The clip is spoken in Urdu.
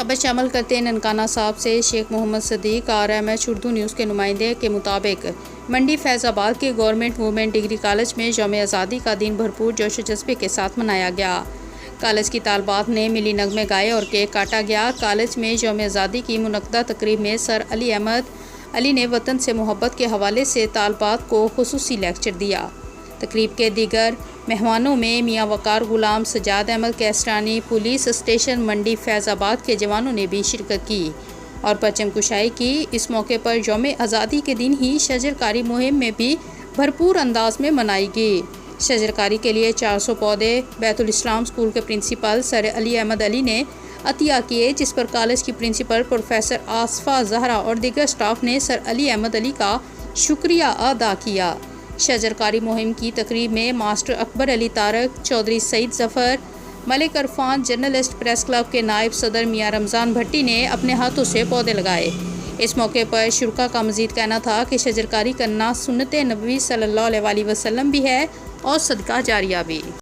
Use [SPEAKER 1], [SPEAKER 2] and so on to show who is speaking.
[SPEAKER 1] خبر شامل کرتے ننکانہ صاحب سے شیخ محمد صدیق RMH اردو نیوز کے نمائندے کے مطابق منڈی فیض آباد کے گورنمنٹ وومن ڈگری کالج میں یوم آزادی کا دن بھرپور جوش و جذبے کے ساتھ منایا گیا۔ کالج کی طالبات نے ملی نغمے گائے اور کیک کاٹا گیا۔ کالج میں یوم آزادی کی منعقدہ تقریب میں سر علی احمد علی نے وطن سے محبت کے حوالے سے طالبات کو خصوصی لیکچر دیا۔ تقریب کے دیگر مہمانوں میں میاں وقار غلام، سجاد احمد کیسرانی، پولیس اسٹیشن منڈی فیض آباد کے جوانوں نے بھی شرکت کی اور پرچم کشائی کی۔ اس موقع پر یوم آزادی کے دن ہی شجرکاری مہم میں بھی بھرپور انداز میں منائی گئی۔ شجرکاری کے لیے 400 پودے بیت الاسلام اسکول کے پرنسپل سر علی احمد علی نے عطیہ کیے، جس پر کالج کی پرنسپل پروفیسر آصفہ زہرا اور دیگر اسٹاف نے سر علی احمد علی کا شکریہ ادا کیا۔ شجرکاری مہم کی تقریب میں ماسٹر اکبر علی طارق، چودھری سعید ظفر، ملک عرفان، جرنلسٹ پریس کلب کے نائب صدر میاں رمضان بھٹی نے اپنے ہاتھوں سے پودے لگائے۔ اس موقع پر شرکاء کا مزید کہنا تھا کہ شجرکاری کرنا سنت نبوی صلی اللہ علیہ وسلم بھی ہے اور صدقہ جاریہ بھی۔